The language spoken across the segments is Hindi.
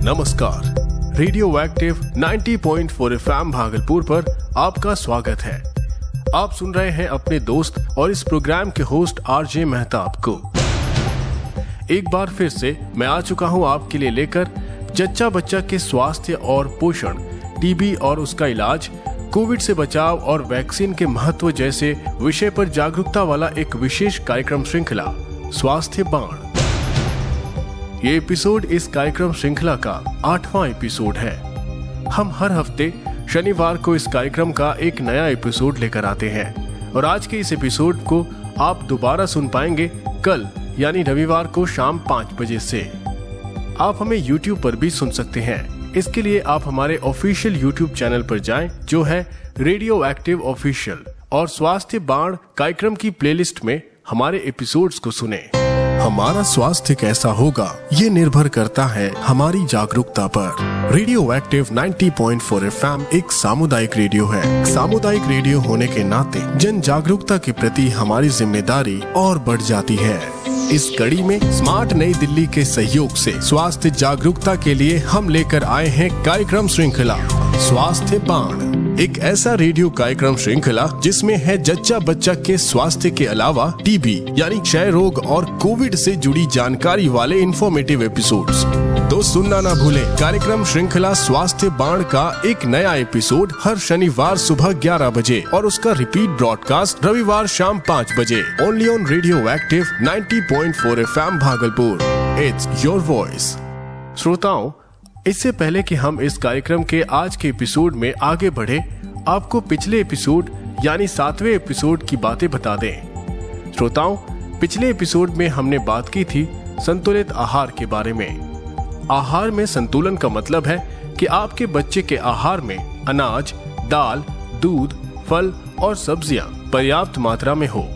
नमस्कार, रेडियो एक्टिव 90.4 FM भागलपुर पर आपका स्वागत है। आप सुन रहे हैं अपने दोस्त और इस प्रोग्राम के होस्ट आरजे मेहताब को। एक बार फिर से मैं आ चुका हूं आपके लिए लेकर जच्चा बच्चा के स्वास्थ्य और पोषण, टीबी और उसका इलाज, कोविड से बचाव और वैक्सीन के महत्व जैसे विषय पर जागरूकता वाला एक विशेष कार्यक्रम श्रृंखला स्वास्थ्य बाण। ये एपिसोड इस कार्यक्रम श्रृंखला का 8वां एपिसोड है। हम हर हफ्ते शनिवार को इस कार्यक्रम का एक नया एपिसोड लेकर आते हैं और आज के इस एपिसोड को आप दोबारा सुन पाएंगे कल यानी रविवार को शाम 5 बजे से। आप हमें YouTube पर भी सुन सकते हैं। इसके लिए आप हमारे ऑफिशियल YouTube चैनल पर जाएं, जो है रेडियो एक्टिव ऑफिशियल, और स्वास्थ्य बाण कार्यक्रम की प्लेलिस्ट में हमारे एपिसोड्स को सुने। हमारा स्वास्थ्य कैसा होगा ये निर्भर करता है हमारी जागरूकता पर। रेडियो एक्टिव 90.4 FM एक सामुदायिक रेडियो है। सामुदायिक रेडियो होने के नाते जन जागरूकता के प्रति हमारी जिम्मेदारी और बढ़ जाती है। इस कड़ी में स्मार्ट नई दिल्ली के सहयोग से स्वास्थ्य जागरूकता के लिए हम लेकर आए हैं कार्यक्रम श्रृंखला स्वास्थ्य बाण, एक ऐसा रेडियो कार्यक्रम श्रृंखला जिसमें है जच्चा बच्चा के स्वास्थ्य के अलावा टीबी यानी क्षय रोग और कोविड से जुड़ी जानकारी वाले इंफॉर्मेटिव एपिसोड्स। तो सुनना ना भूलें, कार्यक्रम श्रृंखला स्वास्थ्य बाण का एक नया एपिसोड हर शनिवार सुबह 11 बजे और उसका रिपीट ब्रॉडकास्ट रविवार शाम 5 बजे only on radio active 90.4 FM Bhagalpur. It's your voice. श्रोताओं, इससे पहले कि हम इस कार्यक्रम के आज के एपिसोड में आगे बढ़े, आपको पिछले एपिसोड यानी 7वें एपिसोड की बातें बता दें। श्रोताओं, पिछले एपिसोड में हमने बात की थी संतुलित आहार के बारे में। आहार में संतुलन का मतलब है कि आपके बच्चे के आहार में अनाज, दाल, दूध, फल और सब्जियां पर्याप्त मात्रा में हो।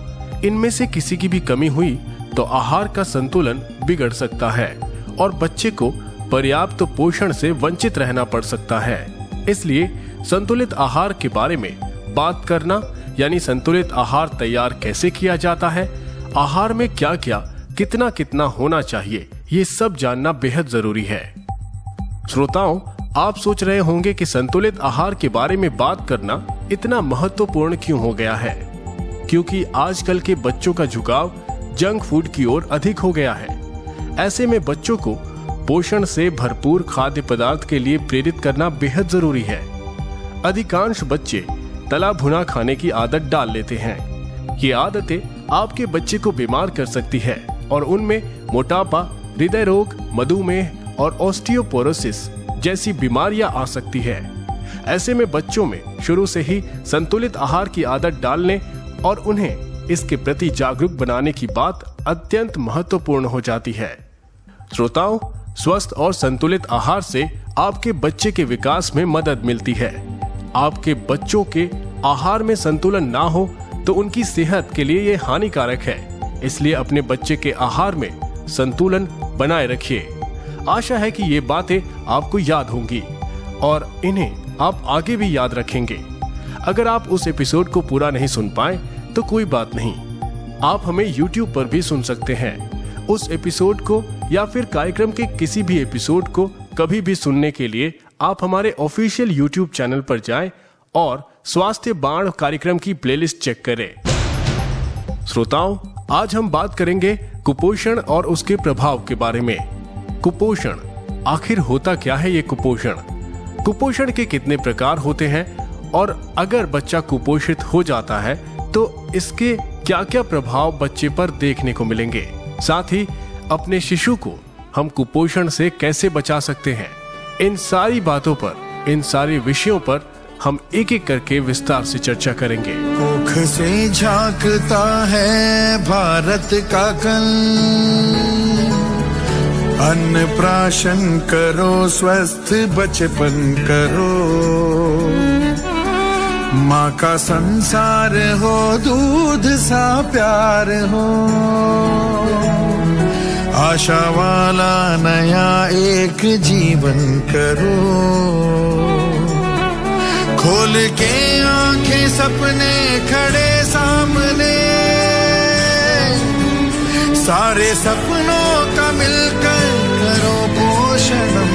इनमें से किसी की भी कमी हुई तो आहार का संतुलन बिगड़ सकता है और बच्चे को पर्याप्त पोषण से वंचित रहना पड़ सकता है। इसलिए संतुलित आहार के बारे में बात करना यानी संतुलित आहार तैयार कैसे किया जाता है, आहार में क्या क्या कितना कितना होना चाहिए, ये सब जानना बेहद जरूरी है। श्रोताओं, आप सोच रहे होंगे कि संतुलित आहार के बारे में बात करना इतना महत्वपूर्ण क्यों हो गया है। क्योंकि आजकल के बच्चों का झुकाव जंक फूड की ओर अधिक हो गया है। ऐसे में बच्चों को पोषण से भरपूर खाद्य पदार्थ के लिए प्रेरित करना बेहद जरूरी है। अधिकांश बच्चे तला भुना खाने की आदत डाल लेते हैं। ये आदतें आपके बच्चे को बीमार कर सकती है और उनमें मोटापा, हृदय रोग, मधुमेह और ऑस्टियोपोरोसिस जैसी बीमारियां आ सकती है। ऐसे में बच्चों में शुरू से ही संतुलित आहार की आदत डालने और उन्हें इसके प्रति जागरूक बनाने की बात अत्यंत महत्वपूर्ण हो जाती है। श्रोताओं, स्वस्थ और संतुलित आहार से आपके बच्चे के विकास में मदद मिलती है। आपके बच्चों के आहार में संतुलन ना हो तो उनकी सेहत के लिए ये हानिकारक है। इसलिए अपने बच्चे के आहार में संतुलन बनाए रखिए। आशा है कि ये बातें आपको याद होंगी और इन्हें आप आगे भी याद रखेंगे। अगर आप उस एपिसोड को पूरा नहीं सुन पाए तो कोई बात नहीं, आप हमें YouTube पर भी सुन सकते हैं। उस एपिसोड को या फिर कार्यक्रम के किसी भी एपिसोड को कभी भी सुनने के लिए आप हमारे ऑफिशियल YouTube चैनल पर जाएं और स्वास्थ्य बाण कार्यक्रम की प्लेलिस्ट चेक करें। श्रोताओं, आज हम बात करेंगे कुपोषण और उसके प्रभाव के बारे में। कुपोषण आखिर होता क्या है? ये कुपोषण के कितने प्रकार होते हैं और अगर बच्चा कुपोषित हो जाता है तो इसके क्या क्या प्रभाव बच्चे पर देखने को मिलेंगे। साथ ही अपने शिशु को हम कुपोषण से कैसे बचा सकते हैं, इन सारी बातों पर, इन सारे विषयों पर हम एक एक करके विस्तार से चर्चा करेंगे। मुख से झांकता है भारत का कल, अन्न प्राशन करो, स्वस्थ बचपन करो। माँ का संसार हो, दूध सा प्यार हो, आशा वाला नया एक जीवन करो। खोल के आंखें सपने खड़े सामने, सारे सपनों का मिलकर करो पोषणम,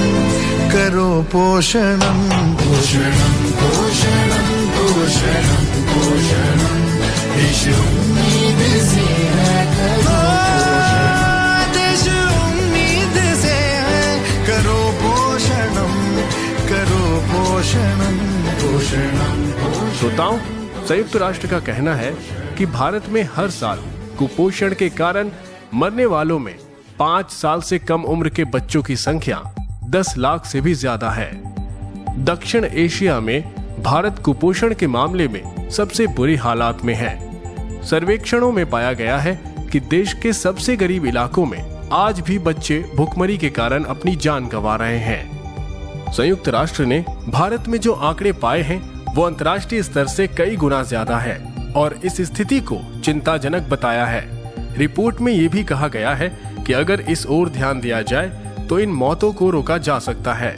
करो पोषणम पोषणम पोषणम पोषणम पोषणम देश उम्मीद से है करो पोषणम देश उम्मीद से है करो पोषणम पोषणम। श्रोताओं, संयुक्त राष्ट्र का कहना है कि भारत में हर साल कुपोषण के कारण मरने वालों में 5 साल से कम उम्र के बच्चों की संख्या 10 लाख से भी ज्यादा है। दक्षिण एशिया में भारत कुपोषण के मामले में सबसे बुरी हालात में है। सर्वेक्षणों में पाया गया है कि देश के सबसे गरीब इलाकों में आज भी बच्चे भूखमरी के कारण अपनी जान गंवा रहे हैं। संयुक्त राष्ट्र ने भारत में जो आंकड़े पाए हैं वो अंतर्राष्ट्रीय स्तर से कई गुना ज्यादा है और इस स्थिति को चिंताजनक बताया है। रिपोर्ट में ये भी कहा गया है कि अगर इस ओर ध्यान दिया जाए तो इन मौतों को रोका जा सकता है,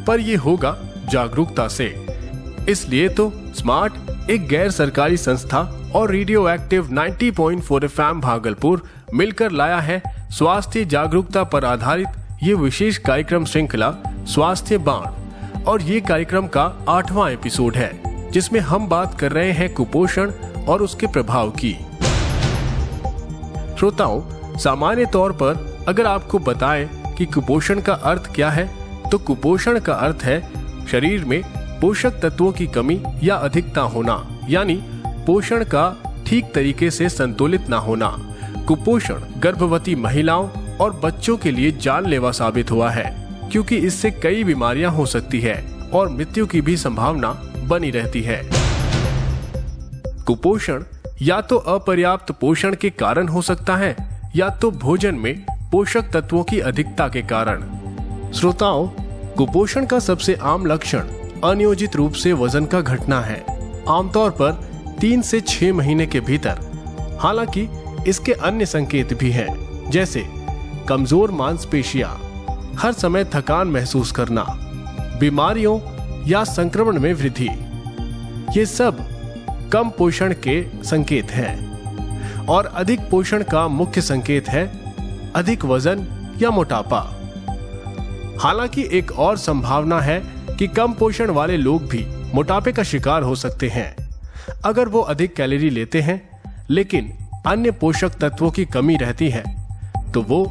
पर ये होगा जागरूकता से। इसलिए तो स्मार्ट, एक गैर सरकारी संस्था, और रेडियो एक्टिव 90.4 FM भागलपुर मिलकर लाया है स्वास्थ्य जागरूकता पर आधारित ये विशेष कार्यक्रम श्रृंखला स्वास्थ्य बाण। और ये कार्यक्रम का 8वां एपिसोड है जिसमें हम बात कर रहे हैं कुपोषण और उसके प्रभाव की। श्रोताओं, सामान्य तौर पर अगर आपको बताएं कि कुपोषण का अर्थ क्या है, तो कुपोषण का अर्थ है शरीर में पोषक तत्वों की कमी या अधिकता होना, यानी पोषण का ठीक तरीके से संतुलित न होना। कुपोषण गर्भवती महिलाओं और बच्चों के लिए जानलेवा साबित हुआ है, क्योंकि इससे कई बीमारियां हो सकती है और मृत्यु की भी संभावना बनी रहती है। कुपोषण या तो अपर्याप्त पोषण के कारण हो सकता है या तो भोजन में पोषक तत्वों की अधिकता के कारण। श्रोताओं, कुपोषण का सबसे आम लक्षण अनियोजित रूप से वजन का घटना है, आमतौर पर 3 से 6 महीने के भीतर। हालांकि इसके अन्य संकेत भी हैं, जैसे कमजोर मांसपेशियां, हर समय थकान महसूस करना, बीमारियों या संक्रमण में वृद्धि। ये सब कम पोषण के संकेत हैं। और अधिक पोषण का मुख्य संकेत है अधिक वजन या मोटापा। हालांकि एक और संभावना है कि कम पोषण वाले लोग भी मोटापे का शिकार हो सकते हैं अगर वो अधिक कैलोरी लेते हैं, लेकिन अन्य पोषक तत्वों की कमी रहती है तो वो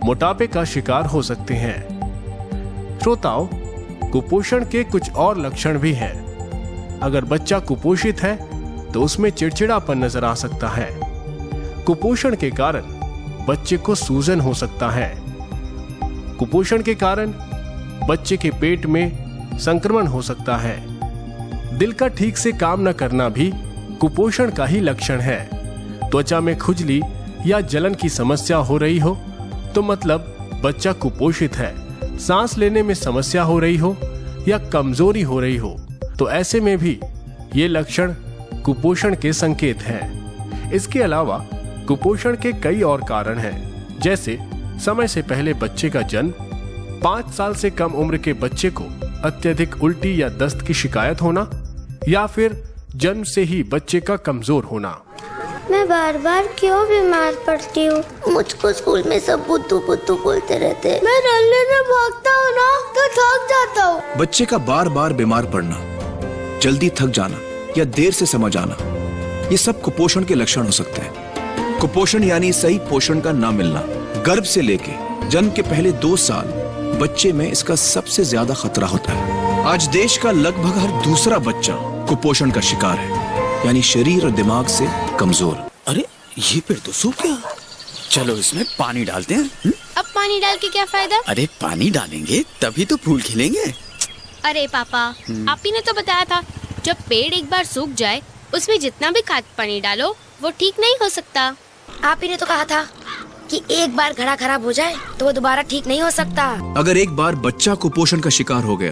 मोटापे का शिकार हो सकते हैं। श्रोताओं, कुपोषण के कुछ और लक्षण भी हैं। अगर बच्चा कुपोषित है तो उसमें चिड़चिड़ापन नजर आ सकता है। कुपोषण के कारण बच्चे को सूजन हो सकता है। कुपोषण के कारण बच्चे के पेट में संक्रमण हो सकता है। दिल का ठीक से काम न करना भी कुपोषण का ही लक्षण है। त्वचा में खुजली या जलन की समस्या हो रही हो तो मतलब बच्चा कुपोषित है। सांस लेने में समस्या हो रही हो या कमजोरी हो रही हो तो ऐसे में भी ये लक्षण कुपोषण के संकेत हैं। इसके अलावा कुपोषण के कई और कारण हैं, जैसे समय से पहले बच्चे का जन्म, 5 साल से कम उम्र के बच्चे को अत्यधिक उल्टी या दस्त की शिकायत होना, या फिर जन्म से ही बच्चे का कमजोर होना। मैं बार बार क्यों बीमार पड़ती हूँ? मुझको स्कूल में सब बुद्धू बुद्धू बोलते रहते हैं। मैं डरने से भागता हूँ ना तो थक जाता हूँ। बच्चे का बार बार बीमार पड़ना, जल्दी थक जाना या देर से समझ आना, ये सब कुपोषण के लक्षण हो सकते हैं। कुपोषण यानी सही पोषण का ना मिलना। गर्भ से लेके जन्म के पहले 2 साल बच्चे में इसका सबसे ज्यादा खतरा होता है। आज देश का लगभग हर दूसरा बच्चा कुपोषण का शिकार है, यानी शरीर और दिमाग से कमजोर। अरे ये पेड़ तो सूख गया, चलो इसमें पानी डालते हैं। अब पानी डाल के क्या फायदा? अरे पानी डालेंगे तभी तो फूल खिलेंगे। अरे पापा, आप ही ने तो बताया था जब पेड़ एक बार सूख जाए उसमें जितना भी खाद पानी डालो वो ठीक नहीं हो सकता। आप ही ने तो कहा था कि एक बार घड़ा खराब हो जाए तो वो दोबारा ठीक नहीं हो सकता। अगर एक बार बच्चा कुपोषण का शिकार हो गया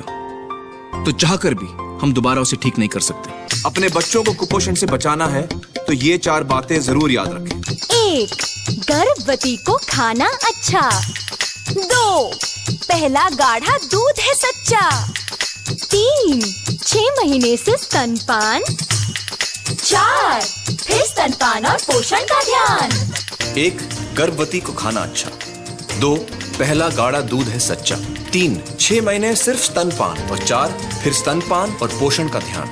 तो चाहकर भी हम दोबारा उसे ठीक नहीं कर सकते। अपने बच्चों को कुपोषण से बचाना है तो ये 4 बातें जरूर याद रखें। 1. गर्भवती को खाना अच्छा। 2. पहला गाढ़ा दूध है सच्चा। 3. 6 महीने से स्तनपान। 4. फिर स्तनपान और पोषण का ध्यान। 1. गर्भवती को खाना अच्छा। 2. पहला गाढ़ा दूध है सच्चा। 3, 6 महीने सिर्फ स्तनपान, और 4, फिर स्तनपान और पोषण का ध्यान।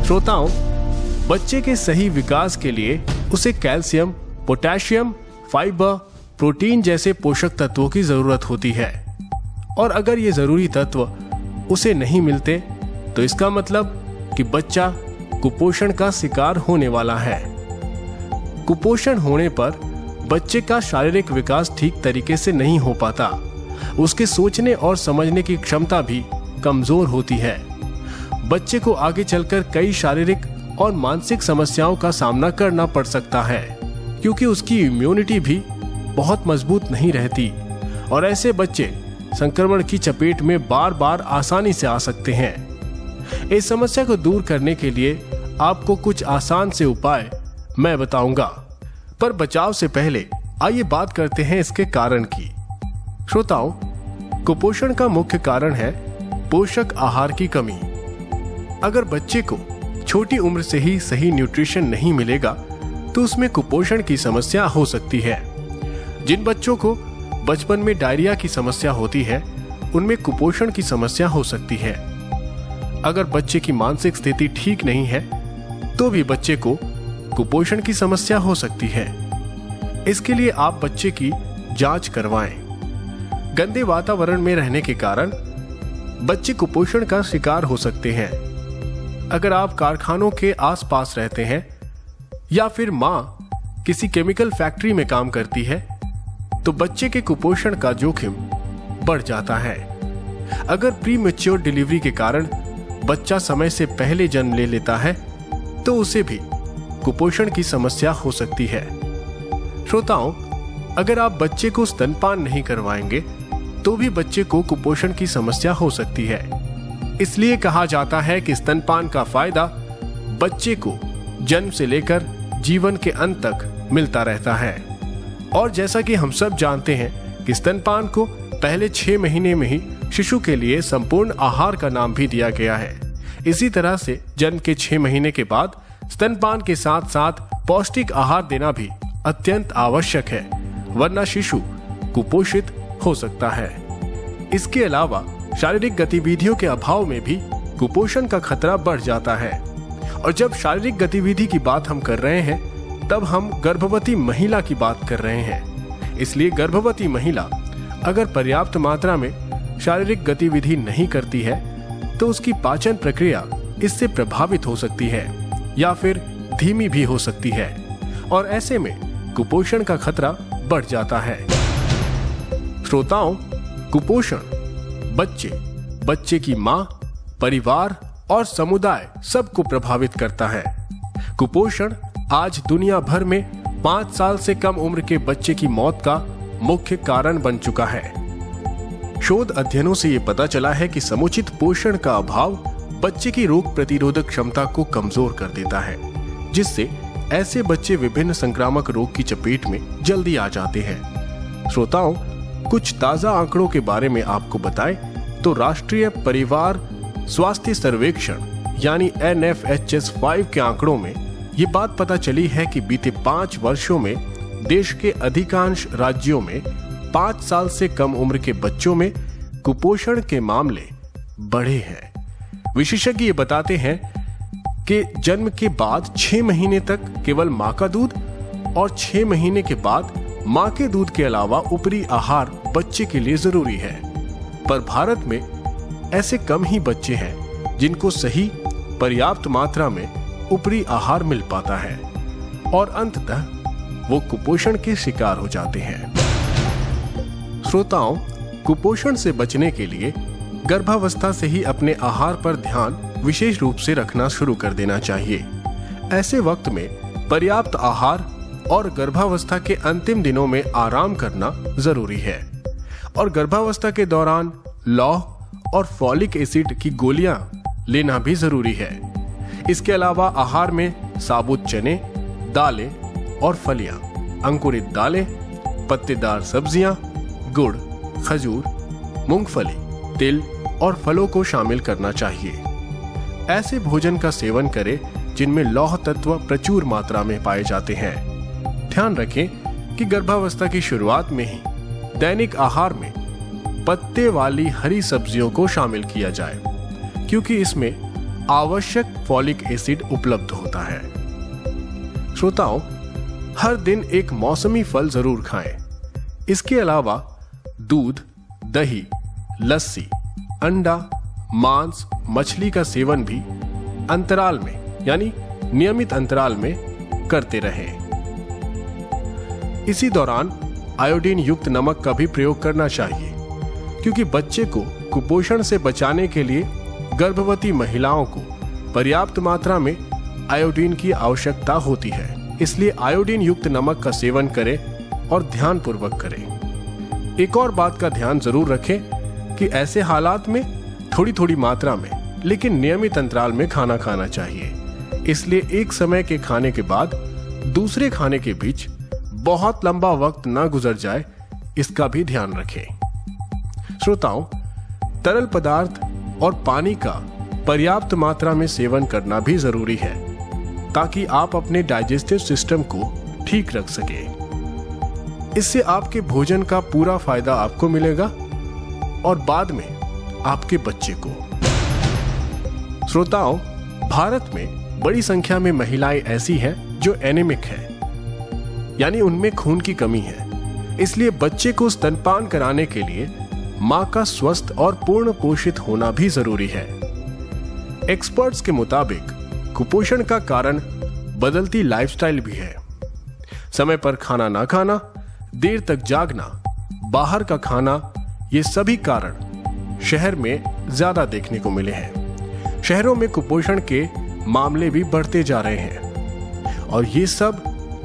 श्रोताओं, बच्चे के सही विकास के लिए उसे कैल्शियम, पोटेशियम, फाइबर, प्रोटीन जैसे पोषक तत्वों की जरूरत होती है। और अगर ये जरूरी तत्व उसे नहीं मिलते तो इसका मतलब कि बच्चा कुपोषण का शिकार होने वाला है। कुपोषण होने पर बच्चे का शारीरिक विकास ठीक तरीके से नहीं हो पाता। उसके सोचने और समझने की क्षमता भी कमजोर होती है। बच्चे को आगे चलकर कई शारीरिक और मानसिक समस्याओं का सामना करना पड़ सकता है, क्योंकि उसकी इम्यूनिटी भी बहुत मजबूत नहीं रहती और ऐसे बच्चे संक्रमण की चपेट में बार बार आसानी से आ सकते हैं। इस समस्या को दूर करने के लिए आपको कुछ आसान से उपाय मैं बताऊंगा, पर बचाव से पहले आइए बात करते हैं इसके कारण की। श्रोताओं, कुपोषण का मुख्य कारण है पोषक आहार की कमी। अगर बच्चे को छोटी उम्र से ही सही न्यूट्रिशन नहीं मिलेगा तो उसमें कुपोषण की समस्या हो सकती है। जिन बच्चों को बचपन में डायरिया की समस्या होती है, उनमें कुपोषण की समस्या हो सकती है। अगर बच्चे की मानसिक स्थिति ठीक नहीं है तो भी बच्चे को कुपोषण की समस्या हो सकती है। इसके लिए आप बच्चे की जांच करवाएं। गंदे वातावरण में रहने के कारण बच्चे कुपोषण का शिकार हो सकते हैं। अगर आप कारखानों के आसपास रहते हैं या फिर माँ किसी केमिकल फैक्ट्री में काम करती है तो बच्चे के कुपोषण का जोखिम बढ़ जाता है। अगर प्री मैच्योर डिलीवरी के कारण बच्चा समय से पहले जन्म ले लेता है तो उसे भी कुपोषण की समस्या हो सकती है। श्रोताओं, अगर आप बच्चे को स्तनपान नहीं करवाएंगे तो भी बच्चे को कुपोषण की समस्या हो सकती है। इसलिए कहा जाता है कि स्तनपान का फायदा बच्चे को जन्म से लेकर जीवन के अंत तक मिलता रहता है। और जैसा कि हम सब जानते हैं कि स्तनपान को पहले 6 महीने में ही शिशु के लिए संपूर्ण आहार का नाम भी दिया गया है। इसी तरह से जन्म के 6 महीने के बाद स्तनपान के साथ साथ पौष्टिक आहार देना भी अत्यंत आवश्यक है, वरना शिशु कुपोषित हो सकता है। इसके अलावा शारीरिक गतिविधियों के अभाव में भी कुपोषण का खतरा बढ़ जाता है। और जब शारीरिक गतिविधि की बात हम कर रहे हैं तब हम गर्भवती महिला की बात कर रहे हैं। इसलिए गर्भवती महिला अगर पर्याप्त मात्रा में शारीरिक गतिविधि नहीं करती है तो उसकी पाचन प्रक्रिया इससे प्रभावित हो सकती है या फिर धीमी भी हो सकती है और ऐसे में कुपोषण का खतरा बढ़ जाता है। श्रोताओं, कुपोषण बच्चे की मां, परिवार और समुदाय सबको प्रभावित करता है। कुपोषण आज दुनिया भर में 5 साल से कम उम्र के बच्चे की मौत का मुख्य कारण बन चुका है। शोध अध्ययनों से यह पता चला है कि समुचित पोषण का अभाव बच्चे की रोग प्रतिरोधक क्षमता को कमजोर कर देता है, जिससे ऐसे बच्चे विभिन्न संक्रामक रोग की चपेट में जल्दी आ जाते हैं। श्रोताओं, कुछ ताजा आंकड़ों के बारे में आपको बताएं तो राष्ट्रीय परिवार स्वास्थ्य सर्वेक्षण यानी NFHS 5 के आंकड़ों में ये बात पता चली है कि बीते 5 वर्षों में देश के अधिकांश राज्यों में 5 साल से कम उम्र के बच्चों में कुपोषण के मामले बढ़े हैं। विशेषज्ञ ये बताते हैं कि जन्म के बाद 6 महीने तक केवल मां का दूध और 6 महीने के बाद मां के दूध के अलावा ऊपरी आहार बच्चे के लिए जरूरी है। पर भारत में ऐसे कम ही बच्चे हैं जिनको सही पर्याप्त मात्रा में ऊपरी आहार मिल पाता है और अंततः वो कुपोषण के शिकार हो जाते हैं। श्रोताओं, कुपोषण से बचने के लिए गर्भावस्था से ही अपने आहार पर ध्यान विशेष रूप से रखना शुरू कर देना चाहिए। ऐसे वक्त में पर्याप्त आहार और गर्भावस्था के अंतिम दिनों में आराम करना जरूरी है। और गर्भावस्था के दौरान लौह और फॉलिक एसिड की गोलियां लेना भी जरूरी है। इसके अलावा आहार में साबुत चने, दालें और फलियां, अंकुरित दालें, पत्तेदार सब्जियां, गुड़, खजूर, मूंगफली, तिल और फलों को शामिल करना चाहिए। ऐसे भोजन का सेवन करें जिनमें लौह तत्व प्रचुर मात्रा में पाए जाते हैं। ध्यान रखें कि कि गर्भावस्था की शुरुआत में ही दैनिक आहार में पत्ते वाली हरी सब्जियों को शामिल किया जाए, क्योंकि इसमें आवश्यक फॉलिक एसिड उपलब्ध होता है। श्रोताओं, हर दिन एक मौसमी फल जरूर खाएं। इसके अलावा दूध, दही, लस्सी, अंडा, मांस, मछली का सेवन भी अंतराल में यानी नियमित अंतराल में करते रहें। इसी दौरान आयोडीन युक्त नमक का भी प्रयोग करना चाहिए, क्योंकि बच्चे को कुपोषण से बचाने के लिए गर्भवती महिलाओं को पर्याप्त मात्रा में आयोडीन की आवश्यकता होती है। इसलिए आयोडीन युक्त नमक का सेवन करें और ध्यानपूर्वक करें। एक और बात का ध्यान जरूर रखें कि ऐसे हालात में थोड़ी थोड़ी मात्रा में लेकिन नियमित अंतराल में खाना खाना चाहिए। इसलिए एक समय के खाने के बाद दूसरे खाने के बीच बहुत लंबा वक्त ना गुजर जाए, इसका भी ध्यान रखें। श्रोताओं, तरल पदार्थ और पानी का पर्याप्त मात्रा में सेवन करना भी जरूरी है, ताकि आप अपने डाइजेस्टिव सिस्टम को ठीक रख सके। इससे आपके भोजन का पूरा फायदा आपको मिलेगा और बाद में आपके बच्चे को। श्रोताओं, भारत में बड़ी संख्या में महिलाएं ऐसी हैं जो एनीमिक हैं, यानी उनमें खून की कमी है। इसलिए बच्चे को स्तनपान कराने के लिए मां का स्वस्थ और पूर्ण पोषित होना भी जरूरी है। एक्सपर्ट्स के मुताबिक कुपोषण का कारण बदलती लाइफस्टाइल भी है। समय पर खाना ना खाना, देर तक जागना, बाहर का खाना, ये सभी कारण शहर में ज्यादा देखने को मिले हैं। शहरों में कुपोषण के मामले भी बढ़ते जा रहे हैं और ये सब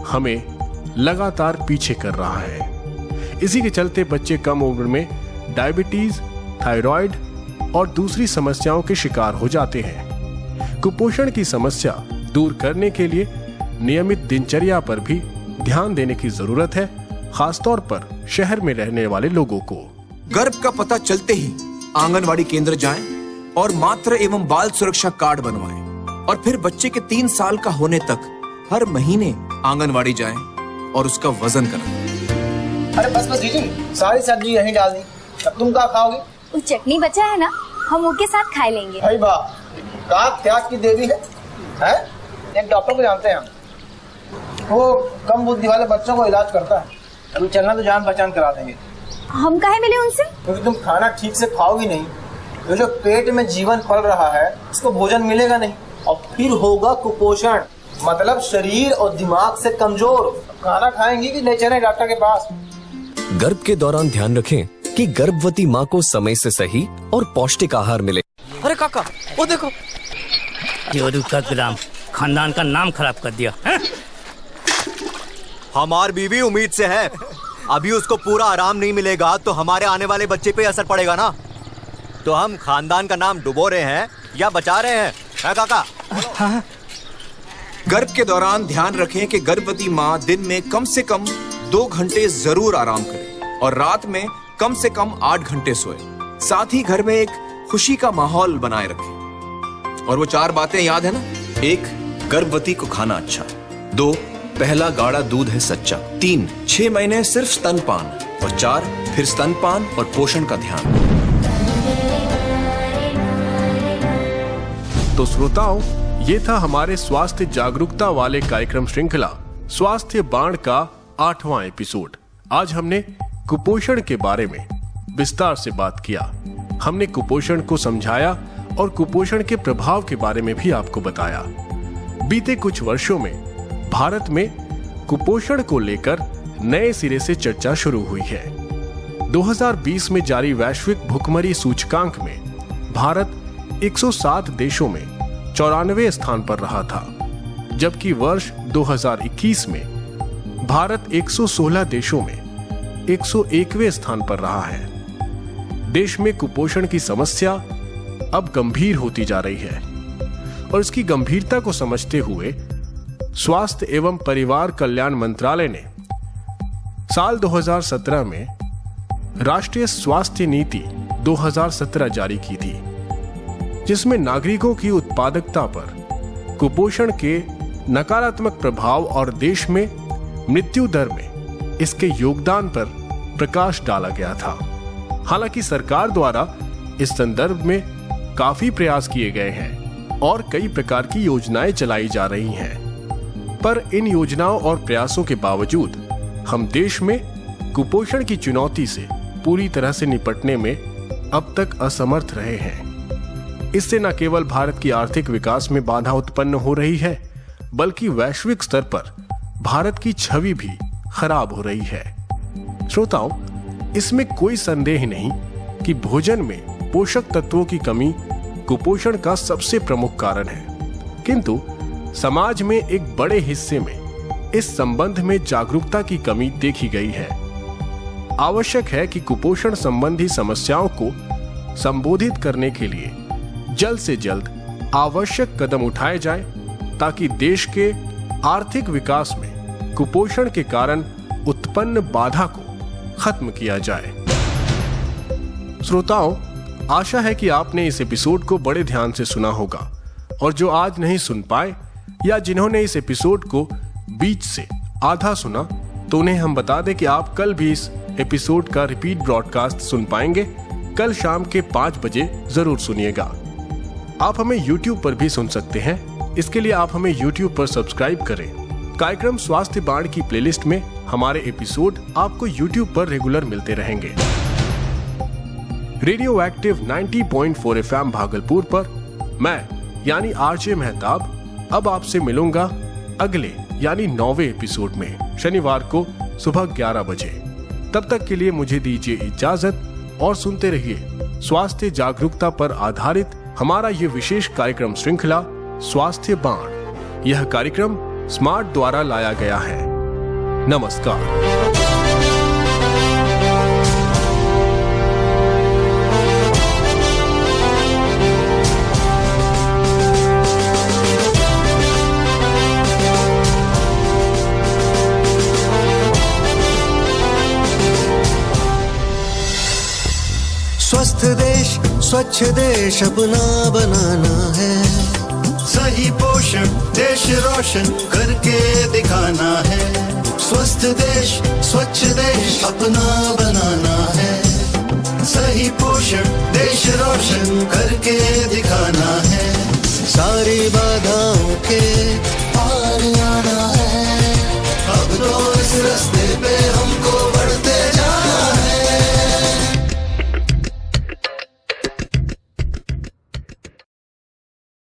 हमें लगातार पीछे कर रहा है। इसी के चलते बच्चे कम उम्र में डायबिटीज, थायराइड और दूसरी समस्याओं के शिकार हो जाते हैं। कुपोषण की समस्या दूर करने के लिए नियमित दिनचर्या पर भी ध्यान देने की जरूरत है, खासतौर पर शहर में रहने वाले लोगों को। गर्भ का पता चलते ही आंगनवाड़ी केंद्र जाएं और मातृ एवं बाल सुरक्षा कार्ड बनवाएं और फिर बच्चे के 3 साल का होने तक हर महीने आंगनवाड़ी जाएं और उसका वजन कराएं। अरे बस जीजी, सारी सब्जी यहीं डाल दी, अब तुम क्या खाओगे? वो चटनी बचा है ना, हम उसके साथ खा लेंगे। भाई वाह, क्या त्याग की देवी है? एक डॉक्टर को जानते हैं हम, वो कम बुद्धि वाले बच्चों को इलाज करता है। अभी चलना तो जान पहचान करा देंगे। हम काहे मिले उनसे? क्योंकि तुम खाना ठीक से खाओगी नहीं, तो जो पेट में जीवन पल रहा है उसको भोजन मिलेगा नहीं और फिर होगा कुपोषण, मतलब शरीर और दिमाग से कमजोर। खाना खाएंगी कि ले चले डॉक्टर के पास। गर्भ के दौरान ध्यान रखें कि गर्भवती माँ को समय से सही और पौष्टिक आहार मिले। अरे काका, वो देखो, का ग्राम खानदान का नाम खराब कर दिया है? हमारी बीवी उम्मीद से है, अभी उसको पूरा आराम नहीं मिलेगा तो हमारे आने वाले बच्चे पे असर पड़ेगा ना। तो हम खानदान का नाम डुबो रहे हैं या बचा रहे हैं, है काका? हाँ। गर्भ के दौरान ध्यान रखें कि गर्भवती माँ दिन में कम से कम 2 घंटे जरूर आराम करे और रात में कम से कम 8 घंटे सोए। साथ ही घर में एक खुशी का माहौल बनाए रखें। और वो 4 बातें याद है ना? 1, गर्भवती को खाना अच्छा। 2, पहला गाढ़ा दूध है सच्चा। 3, 6 महीने सिर्फ स्तनपान। और 4, फिर स्तनपान और पोषण का ध्यान। तो श्रोताओं, ये था हमारे स्वास्थ्य जागरूकता वाले कार्यक्रम श्रृंखला स्वास्थ्य बाण का 8वां एपिसोड। आज हमने कुपोषण के बारे में विस्तार से बात किया। हमने कुपोषण को समझाया और कुपोषण के प्रभाव के बारे में भी आपको बताया। बीते कुछ वर्षों में भारत में कुपोषण को लेकर नए सिरे से चर्चा शुरू हुई है। 2020 में जारी वैश्विक भुखमरी सूचकांक में भारत 107 देशों में 94वें स्थान पर रहा था, जबकि वर्ष 2021 में भारत 116 देशों में 101वें स्थान पर रहा है। देश में कुपोषण की समस्या अब गंभीर होती जा रही है और इसकी गंभीरता को समझते हुए स्वास्थ्य एवं परिवार कल्याण मंत्रालय ने साल 2017 में राष्ट्रीय स्वास्थ्य नीति 2017 जारी की थी, जिसमें नागरिकों की उत्पादकता पर कुपोषण के नकारात्मक प्रभाव और देश में मृत्यु दर में इसके योगदान पर प्रकाश डाला गया था। हालांकि सरकार द्वारा इस संदर्भ में काफी प्रयास किए गए हैं और कई प्रकार की योजनाएं चलाई जा रही हैं, पर इन योजनाओं और प्रयासों के बावजूद हम देश में कुपोषण की चुनौती से पूरी तरह से निपटने में अब तक असमर्थ रहे हैं। इससे न केवल भारत की आर्थिक विकास में बाधा उत्पन्न हो रही है, बल्कि वैश्विक स्तर पर भारत की छवि भी खराब हो रही है। श्रोताओं, इसमें कोई संदेह नहीं कि भोजन में पोषक तत्वों की कमी कुपोषण का सबसे प्रमुख कारण है, किंतु समाज में एक बड़े हिस्से में इस संबंध में जागरूकता की कमी देखी गई है। आवश्यक है कि कुपोषण संबंधी समस्याओं को संबोधित करने के लिए जल्द से जल्द आवश्यक कदम उठाए जाएं, ताकि देश के आर्थिक विकास में कुपोषण के कारण उत्पन्न बाधा को खत्म किया जाए। श्रोताओं, आशा है कि आपने इस एपिसोड को बड़े ध्यान से सुना होगा, और जो आज नहीं सुन पाए या जिन्होंने इस एपिसोड को बीच से आधा सुना, तो उन्हें हम बता दें कि आप कल भी इस एपिसोड का रिपीट ब्रॉडकास्ट सुन पाएंगे। कल शाम के 5 बजे जरूर सुनिएगा। आप हमें YouTube पर भी सुन सकते हैं। इसके लिए आप हमें YouTube पर सब्सक्राइब करें। कार्यक्रम स्वास्थ्य बाण की प्लेलिस्ट में हमारे एपिसोड आपको YouTube पर रेगुलर मिलते रहेंगे। रेडियो एक्टिव 90.4 FM भागलपुर पर मैं यानी आरजे मेहताब अब आपसे मिलूंगा अगले यानी 9वें एपिसोड में शनिवार को सुबह 11 बजे। तब तक के लिए मुझे दीजिए इजाजत और सुनते रहिए स्वास्थ्य जागरूकता पर आधारित हमारा ये विशेष कार्यक्रम श्रृंखला स्वास्थ्य बाण। यह कार्यक्रम स्मार्ट द्वारा लाया गया है। नमस्कार। स्वस्थ देश स्वच्छ देश अपना बनाना है, सही पोषण देश रोशन करके दिखाना है। स्वस्थ देश स्वच्छ देश अपना बनाना है, सही पोषण देश रोशन करके दिखाना है। सारी बाधाओं के